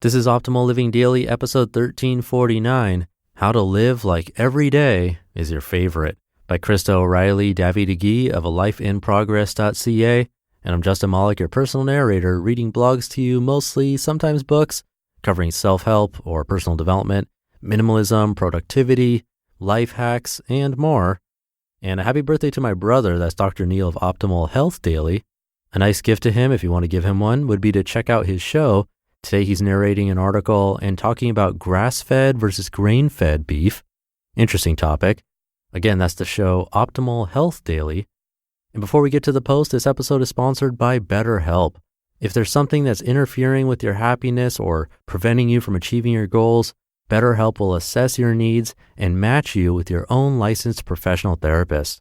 This is Optimal Living Daily, episode 1349, How to Live Like Every Day is Your Favorite, by Krista O'Reilly Davy-DeGee of alifeinprogress.ca. And I'm Justin Malik, your personal narrator, reading blogs to you, mostly, sometimes books, covering self-help or personal development, minimalism, productivity, life hacks, and more. And a happy birthday to my brother, that's Dr. Neil of Optimal Health Daily. A nice gift to him, if you want to give him one, would be to check out his show. Today he's narrating an article and talking about grass-fed versus grain-fed beef. Interesting topic. Again, that's the show Optimal Health Daily. And before we get to the post, this episode is sponsored by BetterHelp. If there's something that's interfering with your happiness or preventing you from achieving your goals, BetterHelp will assess your needs and match you with your own licensed professional therapist.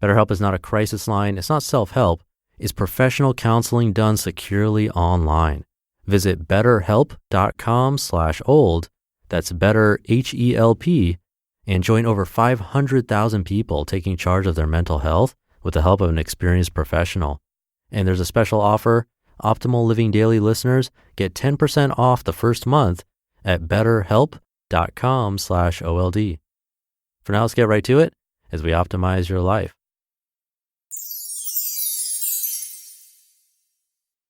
BetterHelp is not a crisis line. It's not self-help. It's professional counseling done securely online. Visit betterhelp.com/old, that's better, H-E-L-P, and join over 500,000 people taking charge of their mental health with the help of an experienced professional. And there's a special offer. Optimal Living Daily listeners get 10% off the first month at betterhelp.com/OLD. For now, let's get right to it as we optimize your life.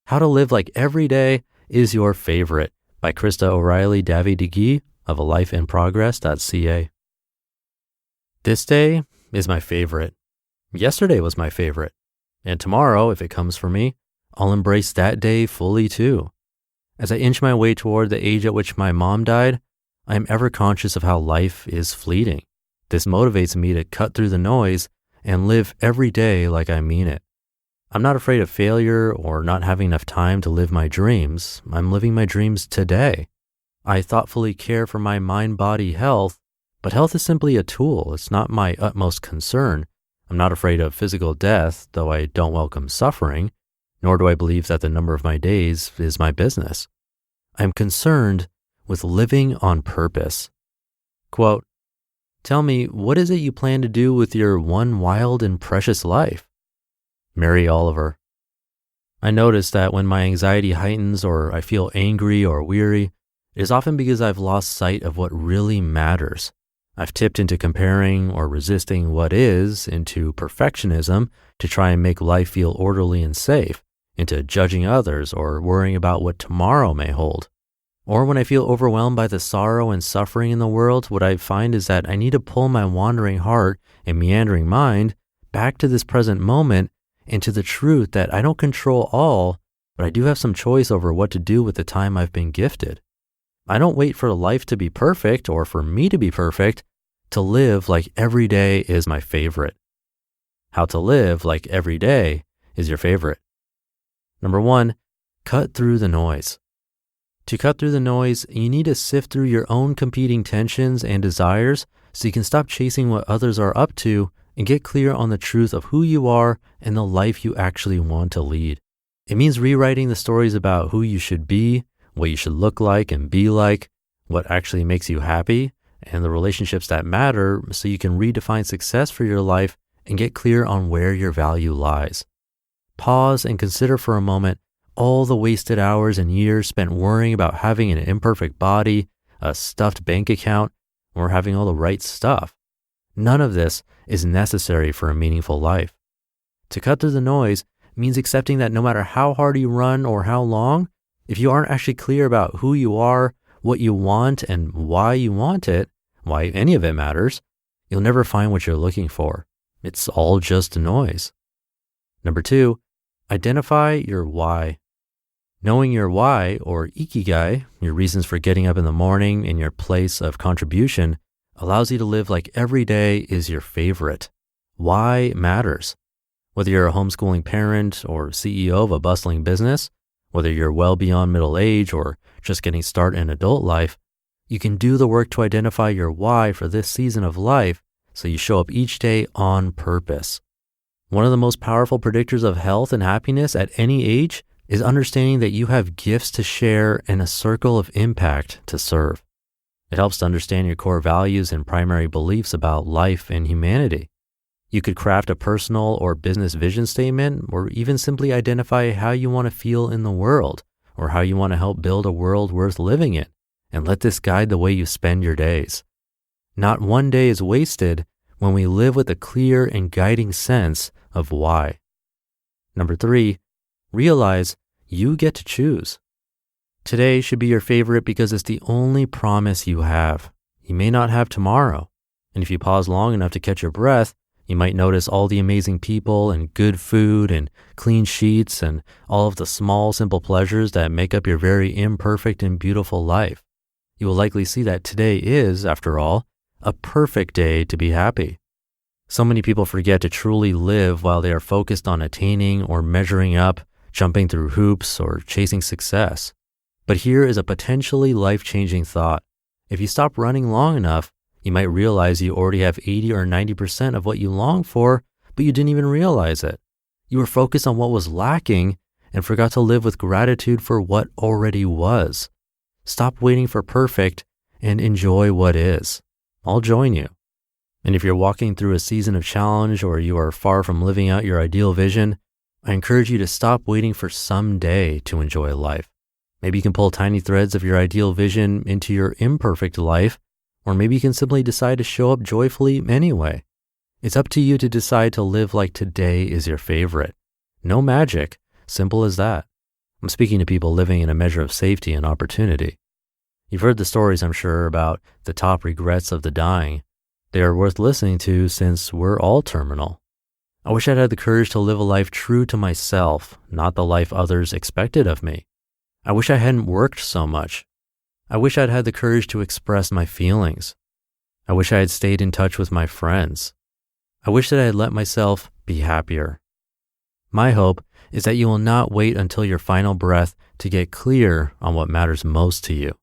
How to Live Like Every Day is Your Favorite, by Krista O'Reilly Davy-DeGee of alifeinprogress.ca. This day is my favorite. Yesterday was my favorite. And tomorrow, if it comes for me, I'll embrace that day fully too. As I inch my way toward the age at which my mom died, I am ever conscious of how life is fleeting. This motivates me to cut through the noise and live every day like I mean it. I'm not afraid of failure or not having enough time to live my dreams. I'm living my dreams today. I thoughtfully care for my mind-body health, but health is simply a tool. It's not my utmost concern. I'm not afraid of physical death, though I don't welcome suffering, nor do I believe that the number of my days is my business. I am concerned with living on purpose. Quote, "Tell me, what is it you plan to do with your one wild and precious life?" Mary Oliver. I notice that when my anxiety heightens or I feel angry or weary, it is often because I've lost sight of what really matters. I've tipped into comparing or resisting what is, into perfectionism to try and make life feel orderly and safe, into judging others or worrying about what tomorrow may hold. Or when I feel overwhelmed by the sorrow and suffering in the world, what I find is that I need to pull my wandering heart and meandering mind back to this present moment and to the truth that I don't control all, but I do have some choice over what to do with the time I've been gifted. I don't wait for life to be perfect or for me to be perfect. To live like every day is my favorite. How to live like every day is your favorite. Number 1, cut through the noise. To cut through the noise, you need to sift through your own competing tensions and desires so you can stop chasing what others are up to and get clear on the truth of who you are and the life you actually want to lead. It means rewriting the stories about who you should be, what you should look like and be like, what actually makes you happy, and the relationships that matter so you can redefine success for your life and get clear on where your value lies. Pause and consider for a moment all the wasted hours and years spent worrying about having an imperfect body, a stuffed bank account, or having all the right stuff. None of this is necessary for a meaningful life. To cut through the noise means accepting that no matter how hard you run or how long, if you aren't actually clear about who you are, what you want, and why you want it, why any of it matters, you'll never find what you're looking for. It's all just noise. Number 2, identify your why. Knowing your why, or ikigai, your reasons for getting up in the morning and your place of contribution, allows you to live like every day is your favorite. Why matters. Whether you're a homeschooling parent or CEO of a bustling business, whether you're well beyond middle age or just getting started in adult life, you can do the work to identify your why for this season of life so you show up each day on purpose. One of the most powerful predictors of health and happiness at any age is understanding that you have gifts to share and a circle of impact to serve. It helps to understand your core values and primary beliefs about life and humanity. You could craft a personal or business vision statement, or even simply identify how you want to feel in the world, or how you want to help build a world worth living in, and let this guide the way you spend your days. Not one day is wasted when we live with a clear and guiding sense of why. Number 3, realize you get to choose. Today should be your favorite because it's the only promise you have. You may not have tomorrow. And if you pause long enough to catch your breath, you might notice all the amazing people and good food and clean sheets and all of the small, simple pleasures that make up your very imperfect and beautiful life. You will likely see that today is, after all, a perfect day to be happy. So many people forget to truly live while they are focused on attaining or measuring up, jumping through hoops, or chasing success. But here is a potentially life-changing thought. If you stop running long enough, you might realize you already have 80 or 90% of what you long for, but you didn't even realize it. You were focused on what was lacking and forgot to live with gratitude for what already was. Stop waiting for perfect and enjoy what is. I'll join you. And if you're walking through a season of challenge or you are far from living out your ideal vision, I encourage you to stop waiting for someday to enjoy life. Maybe you can pull tiny threads of your ideal vision into your imperfect life, or maybe you can simply decide to show up joyfully anyway. It's up to you to decide to live like today is your favorite. No magic, simple as that. I'm speaking to people living in a measure of safety and opportunity. You've heard the stories, I'm sure, about the top regrets of the dying. They are worth listening to since we're all terminal. I wish I'd had the courage to live a life true to myself, not the life others expected of me. I wish I hadn't worked so much. I wish I'd had the courage to express my feelings. I wish I had stayed in touch with my friends. I wish that I had let myself be happier. My hope is that you will not wait until your final breath to get clear on what matters most to you.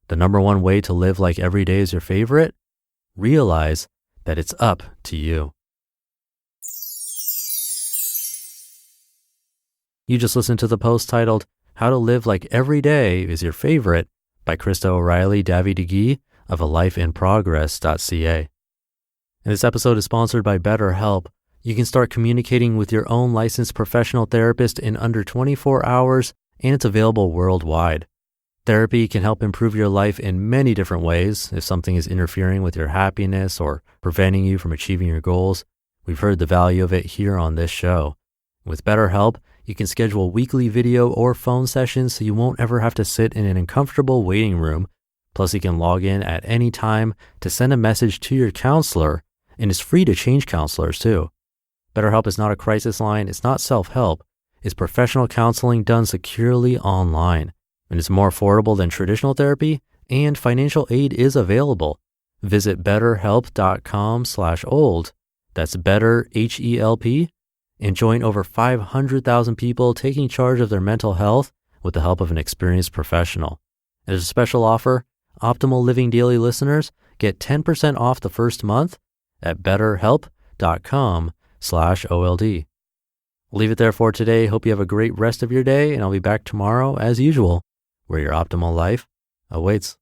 The number one way to live like every day is your favorite? Realize that it's up to you. You just listened to the post titled, How to Live Like Every Day is Your Favorite by Krista O'Reilly Davy DeGee of alifeinprogress.ca. And this episode is sponsored by BetterHelp. You can start communicating with your own licensed professional therapist in under 24 hours, and it's available worldwide. Therapy can help improve your life in many different ways. If something is interfering with your happiness or preventing you from achieving your goals, we've heard the value of it here on this show. With BetterHelp, you can schedule weekly video or phone sessions so you won't ever have to sit in an uncomfortable waiting room. Plus, you can log in at any time to send a message to your counselor, and it's free to change counselors too. BetterHelp is not a crisis line, it's not self-help, it's professional counseling done securely online. And it's more affordable than traditional therapy, and financial aid is available. Visit betterhelp.com/old, that's better, H-E-L-P, and join over 500,000 people taking charge of their mental health with the help of an experienced professional. As a special offer, Optimal Living Daily listeners get 10% off the first month at betterhelp.com/OLD. I'll leave it there for today. Hope you have a great rest of your day, and I'll be back tomorrow as usual, where your optimal life awaits.